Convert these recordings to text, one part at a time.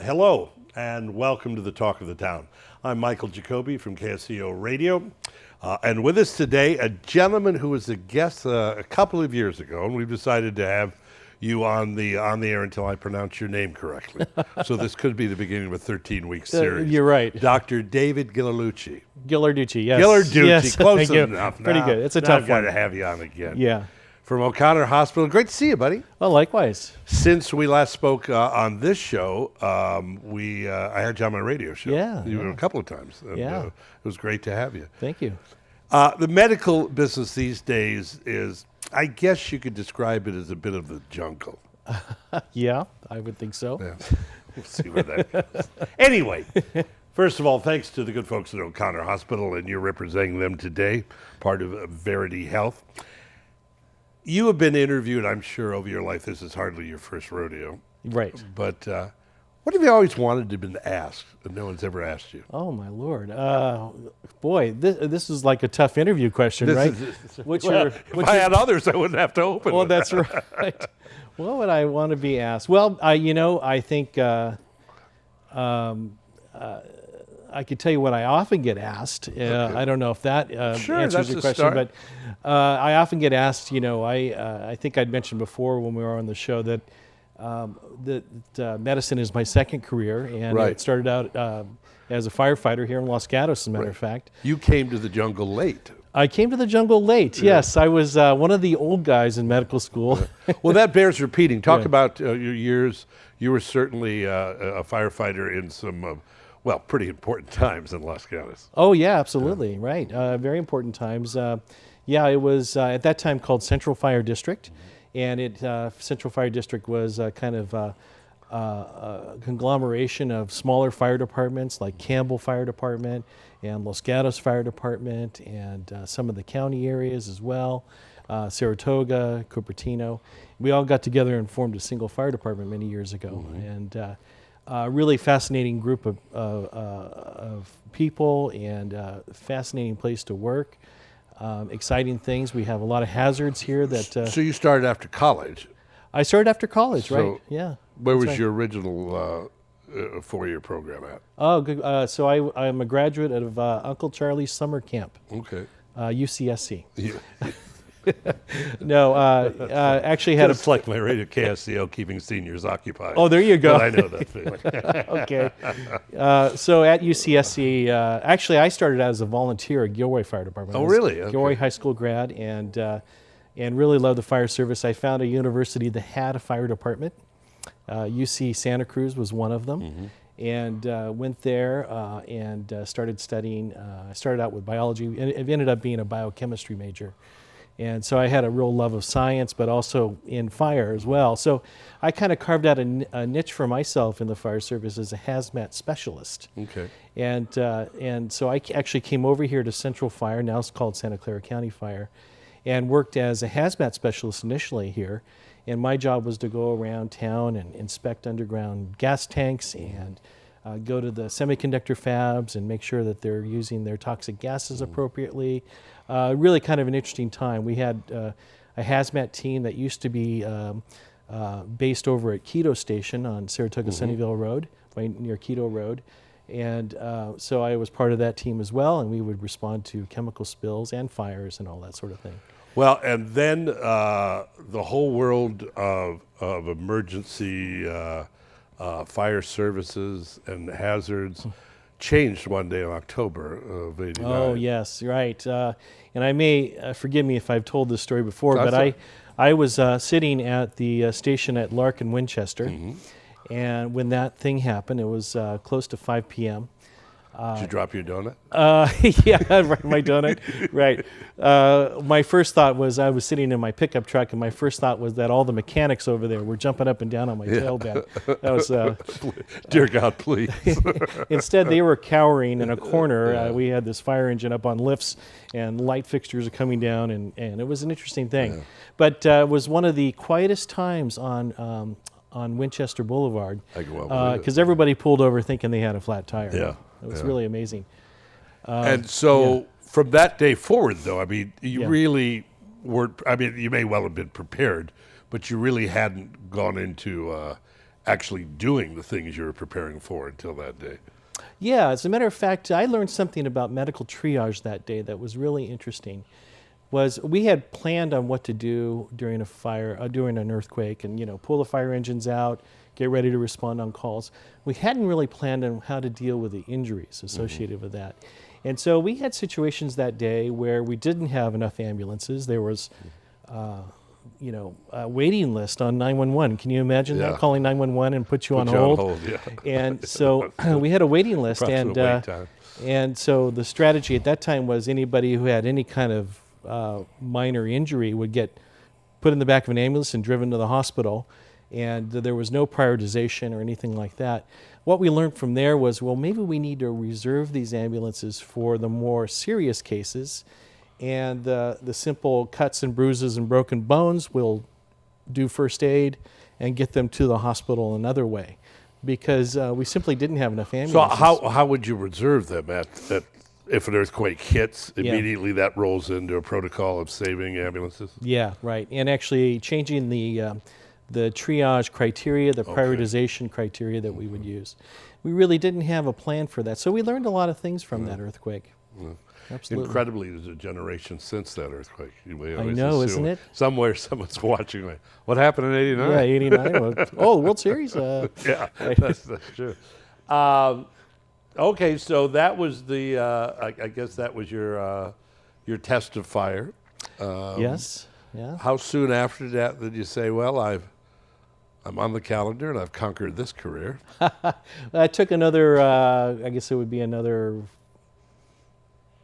Hello, and welcome to the Talk of the Town. I'm Michael Jacobi from KCAT Radio, and with us today, a gentleman who was a guest a couple of years ago, and we've decided to have you on the air until I pronounce your name correctly. So this could be the beginning of a 13-week series. You're right. Dr. David Ghilarducci. Ghilarducci, yes. Ghilarducci, yes. close Thank you. enough. Pretty good. It's a tough I've got one. to have you on again. Yeah. From O'Connor Hospital. Great to see you, buddy. Well, likewise. Since we last spoke on this show, I had you on my radio show. Yeah. A couple of times. And, it was great to have you. Thank you. The medical business these days is, I guess you could describe it as a bit of the jungle. Yeah, I would think so. Yeah. We'll see where that goes. Anyway, first of all, thanks to the good folks at O'Connor Hospital, and you're representing them today, part of Verity Health. You have been interviewed, I'm sure, over your life. This is hardly your first rodeo. Right. But what have you always wanted to have been asked that no one's ever asked you? Oh, my Lord. Boy, this is like a tough interview question, right? If I had others, I wouldn't have to open Well, it. that's right. What would I want to be asked? Well, I think I could tell you what I often get asked. Okay. I don't know if that answers your question, but I often get asked, I think I'd mentioned before when we were on the show that medicine is my second career, and it started out as a firefighter here in Los Gatos, as a matter of fact. You came to the jungle late. I came to the jungle late, yes. I was one of the old guys in medical school. Well, that bears repeating. Talk about your years. You were certainly a firefighter in some pretty important times in Los Gatos. Oh, yeah, absolutely. Right. Very important times. It was at that time called Central Fire District. And Central Fire District was kind of a conglomeration of smaller fire departments like Campbell Fire Department and Los Gatos Fire Department and some of the county areas as well, Saratoga, Cupertino. We all got together and formed a single fire department many years ago. Mm-hmm. And really fascinating group of people and fascinating place to work. Exciting things. We have a lot of hazards here that... So you started after college? I started after college, right? Yeah. Where was your original four-year program at? Oh, good. So I'm a graduate of Uncle Charlie's summer camp. Okay. UCSC. Yeah. No, actually had It's like my radio KSCO, keeping seniors occupied. Oh, there you go. But I know that feeling. Okay. So at UCSC, actually I started out as a volunteer at Gilroy Fire Department. Oh, really? Okay. Gilroy High School grad, and really loved the fire service. I found a university that had a fire department. UC Santa Cruz was one of them. Mm-hmm. And went there and started studying. I started out with biology, and it ended up being a biochemistry major. And so I had a real love of science, but also in fire as well. So I kind of carved out a niche for myself in the fire service as a hazmat specialist. Okay. And so I actually came over here to Central Fire, now it's called Santa Clara County Fire, and worked as a hazmat specialist initially here. And my job was to go around town and inspect underground gas tanks and go to the semiconductor fabs and make sure that they're using their toxic gases appropriately. Really kind of an interesting time. We had a hazmat team that used to be based over at Quito Station on Saratoga-Sunnyvale Road, right near Quito Road. And so I was part of that team as well, and we would respond to chemical spills and fires and all that sort of thing. Well, and then the whole world of emergency fire services and hazards changed one day in October of '89. Oh, yes, right. And I may, forgive me if I've told this story before, but I was sitting at the station at Lark and Winchester, and when that thing happened, it was close to 5 p.m. Did you drop your donut? Yeah, right, my donut. Right. My first thought was I was sitting in my pickup truck, and my first thought was that all the mechanics over there were jumping up and down on my tailband. That was, dear God, please. Instead, they were cowering in a corner. We had this fire engine up on lifts, and light fixtures are coming down, and it was an interesting thing. Yeah. But it was one of the quietest times on Winchester Boulevard because everybody pulled over thinking they had a flat tire. Yeah. It was really amazing. And so from that day forward, though, I mean, you really weren't, I mean, you may well have been prepared, but you really hadn't gone into actually doing the things you were preparing for until that day. Yeah, as a matter of fact, I learned something about medical triage that day that was really interesting. Was we had planned on what to do during a fire, during an earthquake, and pull the fire engines out, get ready to respond on calls. We hadn't really planned on how to deal with the injuries associated with that. And so we had situations that day where we didn't have enough ambulances. There was, a waiting list on 911. Can you imagine that, calling 911 and put you on hold? Yeah. And so we had a waiting list, and so the strategy at that time was anybody who had any kind of minor injury would get put in the back of an ambulance and driven to the hospital, and there was no prioritization or anything like that. What we learned from there was, well, maybe we need to reserve these ambulances for the more serious cases, and the simple cuts and bruises and broken bones we'll do first aid and get them to the hospital another way, because we simply didn't have enough ambulances. So how would you reserve them at if an earthquake hits, immediately that rolls into a protocol of saving ambulances? Yeah, right. And actually changing the triage criteria, the prioritization criteria that we would use. We really didn't have a plan for that. So we learned a lot of things from that earthquake. Absolutely. Incredibly, there's a generation since that earthquake. I know, isn't it? Somewhere someone's watching, like, what happened in '89? Yeah, '89. Oh, the World Series. Yeah, that's true. Okay, so that was the. I guess that was your test of fire. Yes. Yeah. How soon after that did you say, "Well, I'm on the calendar and I've conquered this career"? I took another. I guess it would be another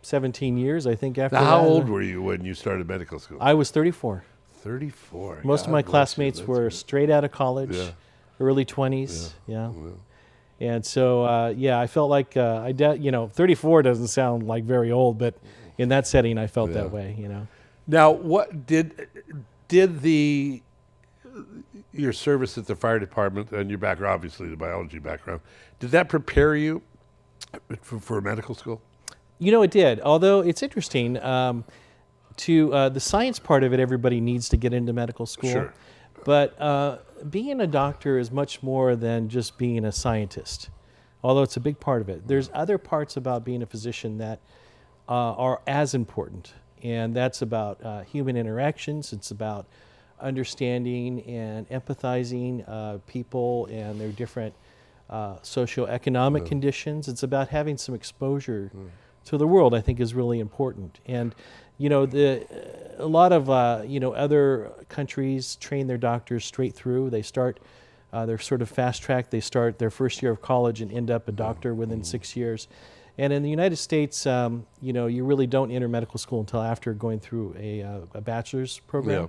17 years, I think. After now, that. how old were you when you started medical school? I was 34. 34. Most of my classmates were straight out of college, early 20s. Yeah. And so, I felt like 34 doesn't sound like very old, but in that setting, I felt that way. Now, what did your service at the fire department and your background, obviously the biology background, did that prepare you for medical school? It did. Although it's interesting, to the science part of it, everybody needs to get into medical school. Sure. But being a doctor is much more than just being a scientist, although it's a big part of it. There's other parts about being a physician that are as important, and that's about human interactions. It's about understanding and empathizing people and their different socioeconomic conditions. It's about having some exposure to the world, I think, is really important. And a lot of other countries train their doctors straight through. They start, they're sort of fast track. They start their first year of college and end up a doctor within 6 years. And in the United States, you really don't enter medical school until after going through a bachelor's program. Yeah.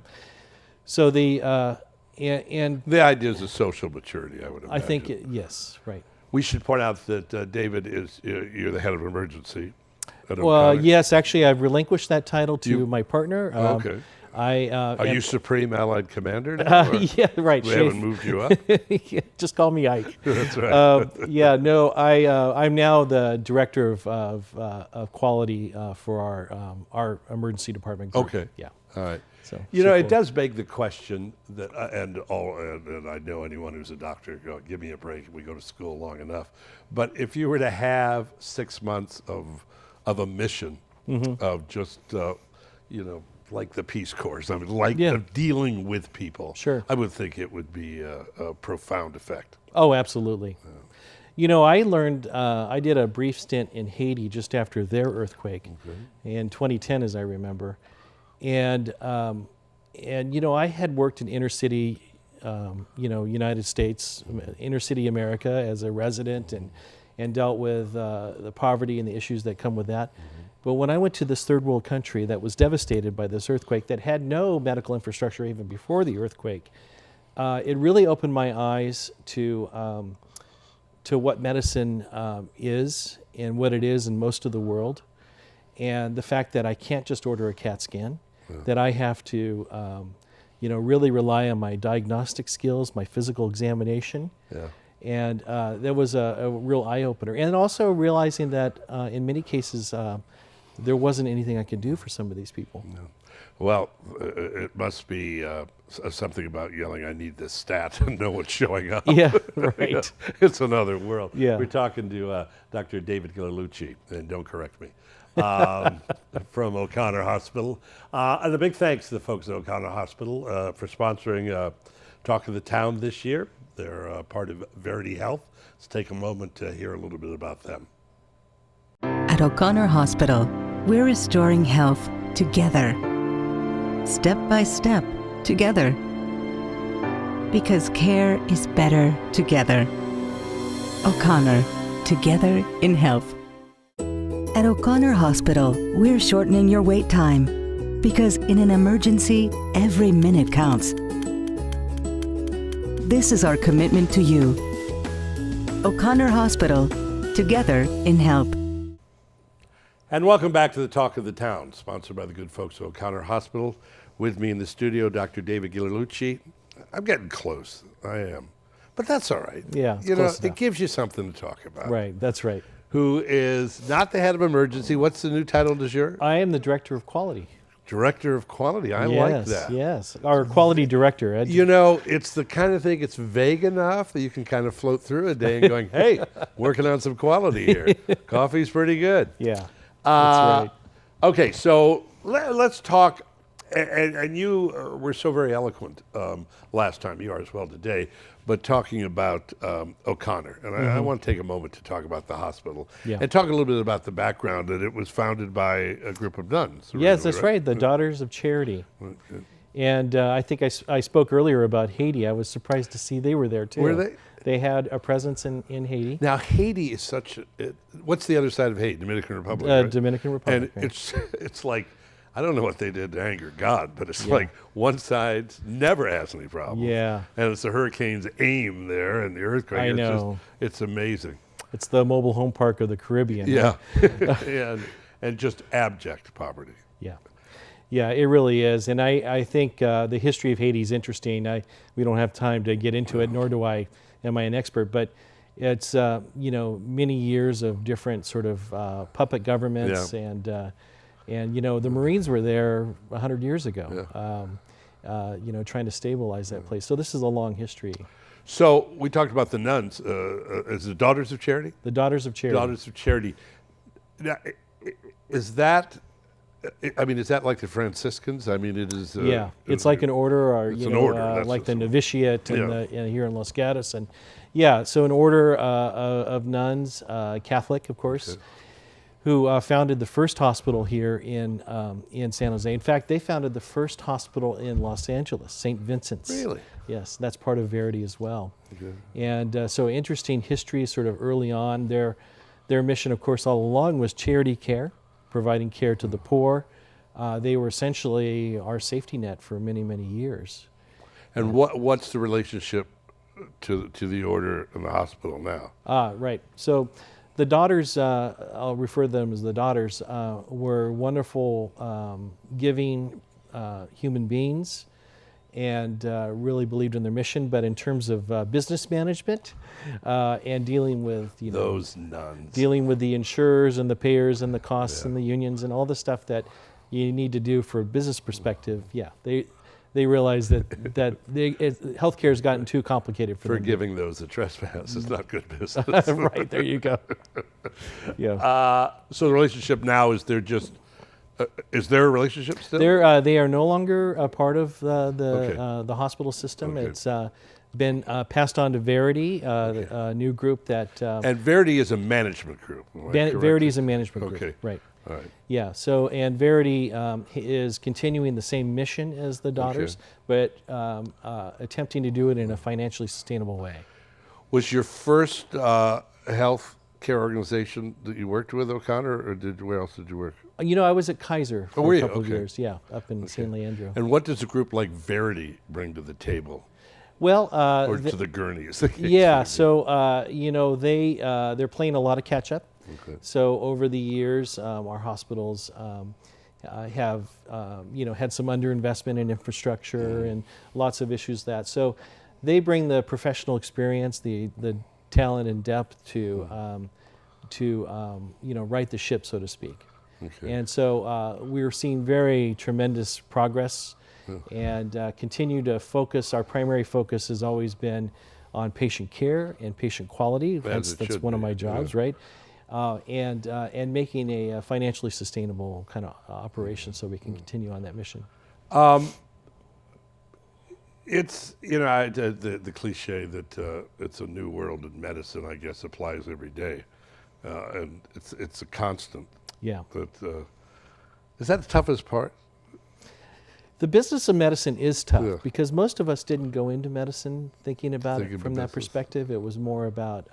So and the idea is a social maturity, I would imagine. I think yes, right. We should point out that David you're the head of emergency. Well, yes, actually, I've relinquished that title to my partner. Okay. Are you Supreme Allied Commander now? Yeah, right. We haven't moved you up? Yeah, just call me Ike. That's right. I'm now the director of quality for our emergency department group. Okay. Yeah. All right. So it does beg the question that, and I know anyone who's a doctor, give me a break. We go to school long enough. But if you were to have 6 months of a mission of just, like the Peace Corps, of dealing with people, sure, I would think it would be a profound effect. Oh, absolutely. Yeah. I learned, I did a brief stint in Haiti just after their earthquake in 2010, as I remember. And I had worked in inner city, United States, inner city America as a resident and dealt with the poverty and the issues that come with that. But when I went to this third world country that was devastated by this earthquake, that had no medical infrastructure even before the earthquake, it really opened my eyes to what medicine is and what it is in most of the world. And the fact that I can't just order a CAT scan, that I have to, really rely on my diagnostic skills, my physical examination. Yeah. And that was a real eye-opener. And also realizing that in many cases, there wasn't anything I could do for some of these people. No. Well, it must be something about yelling, "I need this stat," and no one's showing up. Yeah, right. It's another world. Yeah. We're talking to Dr. David Ghilarducci, and don't correct me, from O'Connor Hospital. And a big thanks to the folks at O'Connor Hospital for sponsoring Talk of the Town this year. They're part of Verity Health. Let's take a moment to hear a little bit about them. At O'Connor Hospital, we're restoring health together. Step by step, together. Because care is better together. O'Connor, together in health. At O'Connor Hospital, we're shortening your wait time. Because in an emergency, every minute counts. This is our commitment to you. O'Connor Hospital, together in health. And welcome back to the Talk of the Town, sponsored by the good folks at O'Connor Hospital. With me in the studio, Dr. David Ghilarducci. I'm getting close. I am. But that's all right. Yeah, You know, close it enough. gives you something to talk about. Right, that's right. Who is not the head of emergency. What's the new title du jour? I am the director of quality. Director of quality. I like that. Yes, our quality director. Ed. You know, it's the kind of thing, it's vague enough that you can kind of float through a day and going, hey, working on some quality here. Coffee's pretty good. Yeah, that's right. Okay, so let's talk, and you were so very eloquent last time, you are as well today, but talking about O'Connor. And I want to take a moment to talk about the hospital Yeah. and talk a little bit about the background that it was founded by a group of nuns. Yes, originally, that's right. The Daughters of Charity. And I think I spoke earlier about Haiti. I was surprised to see they were there too. Were they? They had a presence in Haiti. Now, Haiti is such what's the other side of Haiti? Dominican Republic, right? Dominican Republic. And right. it's like, I don't know what they did to anger God, but it's like one side never has any problems. Yeah. And it's the hurricane's aim there and the earthquake. I know. It's amazing. It's the mobile home park of the Caribbean. Yeah. and just abject poverty. Yeah. Yeah, it really is. And I think the history of Haiti is interesting. We don't have time to get into it, nor am I an expert, but it's, many years of different sort of puppet governments and the Marines were there 100 years ago, trying to stabilize that place. So this is a long history. So we talked about the nuns. Is it Daughters of Charity? The Daughters of Charity. Daughters of Charity. Now, is that like the Franciscans? I mean, it is. It's like an order, or it's an order, like the novitiate here in Los Gatos, and so an order of nuns, Catholic, of course, who founded the first hospital here in San Jose. In fact, they founded the first hospital in Los Angeles, St. Vincent's. Really? Yes, that's part of Verity as well. Okay. And so interesting history, sort of early on. Their mission, of course, all along was charity care, providing care to the poor. They were essentially our safety net for many, many years. And what's the relationship to the order and the hospital now? Right. So the Daughters, I'll refer to them as the Daughters, were wonderful, giving human beings, and really believed in their mission. But in terms of business management and dealing with those nuns, dealing with the insurers and the payers and the costs and the unions and all the stuff that you need to do for a business perspective, they realize that healthcare has gotten too complicated for them. Forgiving those that trespass is not good business. Right, there you go. Yeah. So the relationship now is is there a relationship still? They are no longer a part of the hospital system. Okay. It's been passed on to Verity, a new group that. And Verity is a management group. Verity is a management group. Okay. Right. All right. Yeah. So and Verity is continuing the same mission as the Daughters, but attempting to do it in a financially sustainable way. Was your first health care organization that you worked with O'Connor, or where else did you work? I was at Kaiser for were a you? couple of Okay. years. Yeah, up in San Leandro. And what does a group like Verity bring to the table? Well, Or to the gurney, as the case yeah. may be? So they're playing a lot of catch up. Okay. So over the years, our hospitals have had some underinvestment in infrastructure and lots of issues that. So they bring the professional experience, the talent and depth to right the ship, so to speak. Okay. And so we're seeing very tremendous progress and continue to focus. Our primary focus has always been on patient care and patient quality. That's one of my jobs, right? And making a financially sustainable kind of operation so we can continue on that mission. It's, the cliche that it's a new world in medicine, I guess, applies every day. And it's a constant. Yeah. Is that the toughest part? The business of medicine is tough Yeah. because most of us didn't go into medicine thinking about it from that business. perspective. It was more about,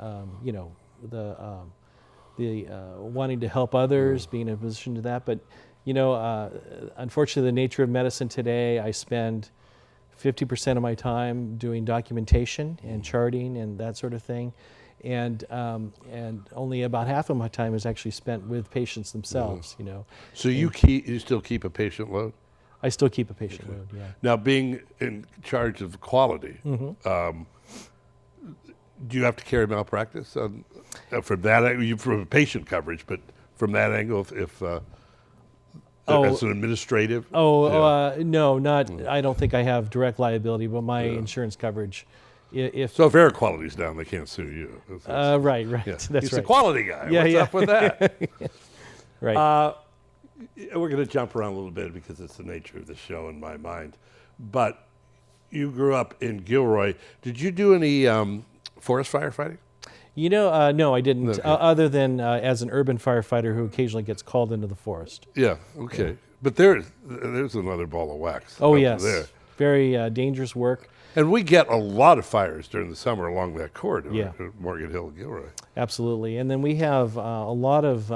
the wanting to help others, being in a position to that. But, unfortunately, the nature of medicine today, I spend 50% of my time doing documentation and charting and that sort of thing. And only about half of my time is actually spent with patients themselves, So you still keep a patient load? I still keep a patient load, yeah. Now, being in charge of quality, do you have to carry malpractice from that from patient coverage, but from that angle, if as an administrative? No, not. I don't think I have direct liability, but my insurance coverage. So if air quality's down, they can't sue you. Right. Yeah. That's He's right. a quality guy. Yeah, What's up with that? Right. We're going to jump around a little bit because it's the nature of the show in my mind. But you grew up in Gilroy. Did you do any forest firefighting? No, I didn't. Okay. Other than as an urban firefighter who occasionally gets called into the forest. Yeah. Okay. Yeah. But there's another ball of wax. Oh up yes. There. Very dangerous work. And we get a lot of fires during the summer along that corridor, Yeah. Morgan Hill, Gilroy. Absolutely. And then we have a lot of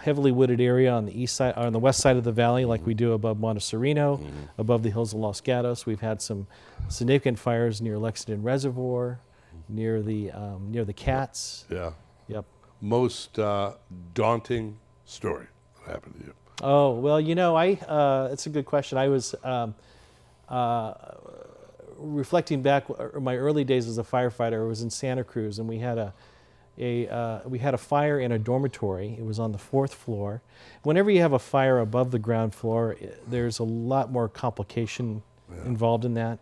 heavily wooded area on the east side, on the west side of the valley, like we do above Monteserino, above the hills of Los Gatos. We've had some significant fires near Lexington Reservoir, near the Cats. Yeah. Yep. Most daunting story that happened to you? Oh well, it's a good question. I was reflecting back my early days as a firefighter. I was in Santa Cruz, and we had a fire in a dormitory. It was on the 4th floor. Whenever you have a fire above the ground floor, there's a lot more complication involved in that.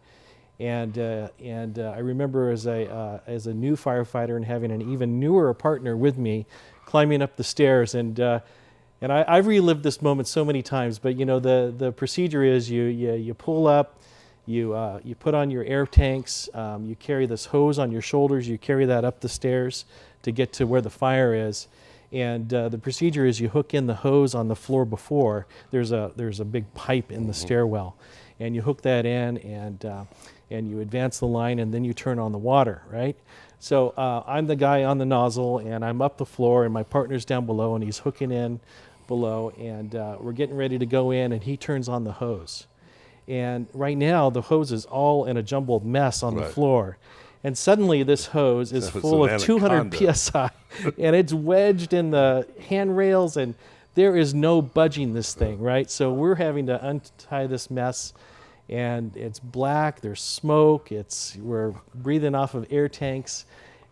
And I remember as a new firefighter and having an even newer partner with me, climbing up the stairs, and I've relived this moment so many times. But the procedure is you pull up, you put on your air tanks, you carry this hose on your shoulders, you carry that up the stairs to get to where the fire is. And the procedure is you hook in the hose on the floor before. There's a big pipe in the stairwell, and you hook that in, and you advance the line, and then you turn on the water, right? So I'm the guy on the nozzle, and I'm up the floor, and my partner's down below, and he's hooking in below, and we're getting ready to go in, and he turns on the hose. And right now, the hose is all in a jumbled mess on the floor. And suddenly this hose is full of 200 PSI, and it's wedged in the handrails, and there is no budging this thing, right? So we're having to untie this mess, and it's black, there's smoke, we're breathing off of air tanks,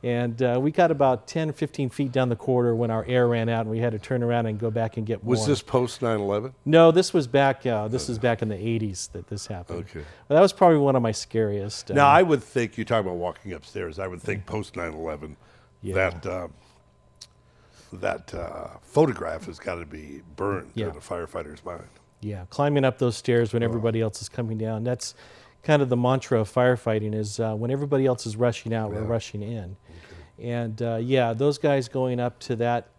and we got about 10 or 15 feet down the corridor when our air ran out, and we had to turn around and go back and get more. Was this post 9/11? No, this was back in the 80s that this happened. Okay. Well, that was probably one of my scariest. Now, I would think, you talk about walking upstairs, I would think post 9/11, that photograph has got to be burned in a firefighter's mind. Yeah, climbing up those stairs when everybody else is coming down. That's kind of the mantra of firefighting is when everybody else is rushing out, we're rushing in. Okay. And those guys going up to that,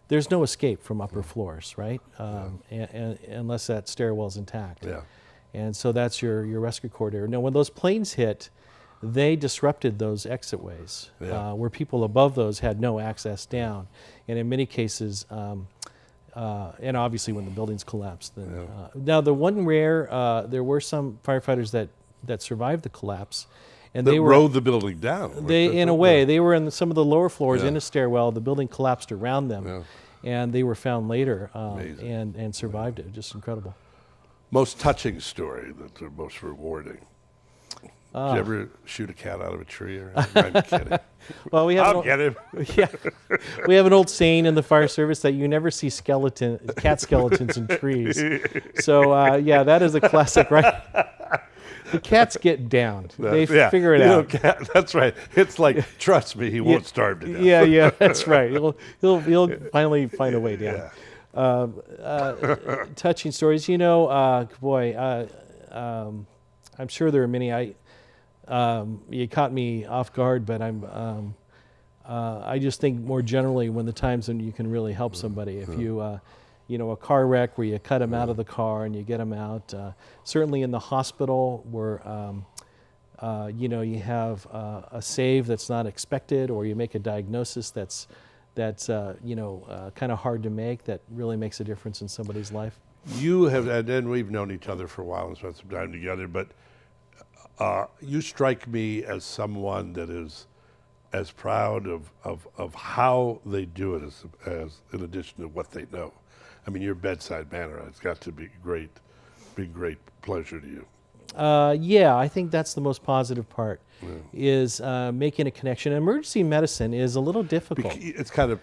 there's no escape from upper floors, right? And unless that stairwell's intact. Yeah. And so that's your rescue corridor. Now, when those planes hit, they disrupted those exit ways, where people above those had no access down. And in many cases, and obviously when the buildings collapsed. Then, now, the one there were some firefighters that survived the collapse. And they rode the building down. In a way, they were in some of the lower floors in a stairwell. The building collapsed around them, and they were found later and survived it. Just incredible. Most touching story, that's the most rewarding. Did you ever shoot a cat out of a tree? Or I'm kidding. Well, we have I'll get him. yeah, we have an old saying in the fire service that you never see cat skeletons in trees. So yeah, that is a classic, right? The cats get down. They figure it out. That's right. It's like, trust me, he won't starve to death. Yeah, that's right. He'll finally find a way down. Yeah. Touching stories, I'm sure there are many. You caught me off guard, but I just think more generally when the times when you can really help somebody. If you, a car wreck where you cut them out of the car and you get them out. Certainly in the hospital where, you have a save that's not expected, or you make a diagnosis that's kind of hard to make, that really makes a difference in somebody's life. You have, and we've known each other for a while and spent some time together, but you strike me as someone that is as proud of how they do it as in addition to what they know. I mean, your bedside manner, it's got to be great pleasure to you. Yeah, I think that's the most positive part, is making a connection. Emergency medicine is a little difficult. It's kind of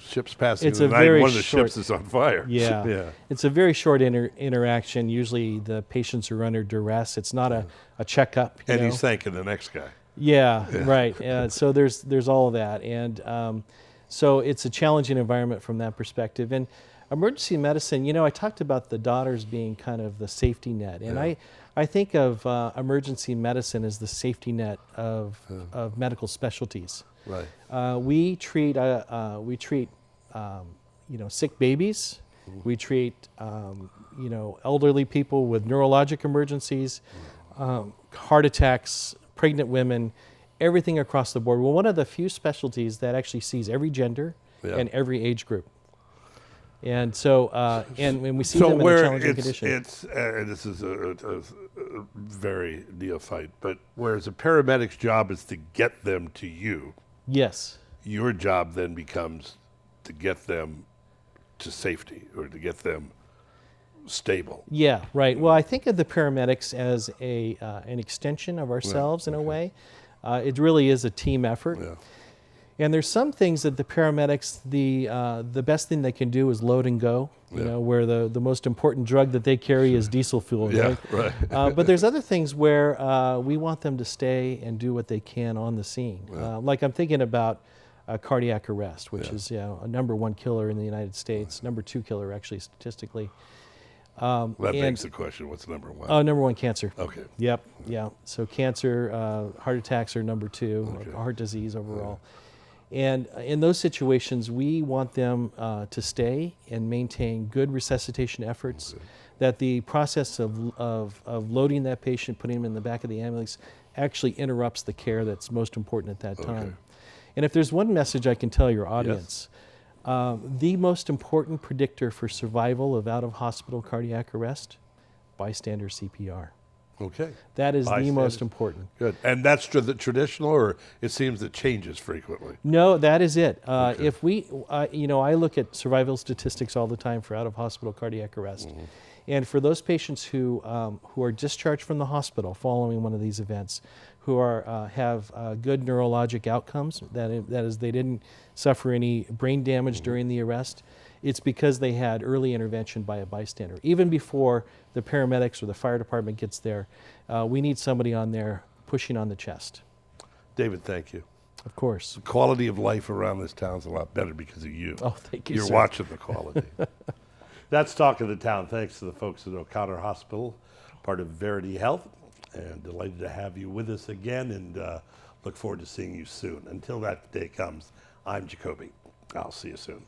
ships passing It's in the a night, very one of the short- ships is on fire. Yeah. It's a very short interaction. Usually the patients are under duress. It's not a checkup. And he's thanking the next guy. Yeah, right. So there's all of that. And so it's a challenging environment from that perspective. And emergency medicine, I talked about the daughters being kind of the safety net. And I think of emergency medicine as the safety net of medical specialties. Right. We treat sick babies. We treat elderly people with neurologic emergencies, heart attacks, pregnant women, everything across the board. We're one of the few specialties that actually sees every gender and every age group. And so, and when we see them in a challenging condition. This is a very neophyte, but whereas a paramedic's job is to get them to you, yes, your job then becomes to get them to safety or to get them stable. Yeah, right. Well, I think of the paramedics as an extension of ourselves in a way. It really is a team effort. Yeah. And there's some things that the paramedics, the best thing they can do is load and go, where the most important drug that they carry is diesel fuel. Yeah, right. right. But there's other things where we want them to stay and do what they can on the scene. Like I'm thinking about cardiac arrest, which is a #1 killer in the United States, #2 killer actually statistically. That begs the question, what's #1? Oh, #1 cancer. Okay. Yep, yeah. So cancer, heart attacks are #2, heart disease overall. And in those situations, we want them to stay and maintain good resuscitation efforts, that the process of loading that patient, putting him in the back of the ambulance, actually interrupts the care that's most important at that time. And if there's one message I can tell your audience, the most important predictor for survival of out-of-hospital cardiac arrest, bystander CPR. Okay. That is the most important. Good. And that's the traditional, or it seems it changes frequently? No, that is it. If we, I look at survival statistics all the time for out-of-hospital cardiac arrest. And for those patients who are discharged from the hospital following one of these events, who have good neurologic outcomes, that is, they didn't suffer any brain damage during the arrest, it's because they had early intervention by a bystander. Even before the paramedics or the fire department gets there, we need somebody on there pushing on the chest. David, thank you. Of course. The quality of life around this town is a lot better because of you. Oh, thank you, You're sir. watching the quality. That's Talk of the Town. Thanks to the folks at O'Connor Hospital, part of Verity Health. And delighted to have you with us again, and look forward to seeing you soon. Until that day comes, I'm Jacobi. I'll see you soon.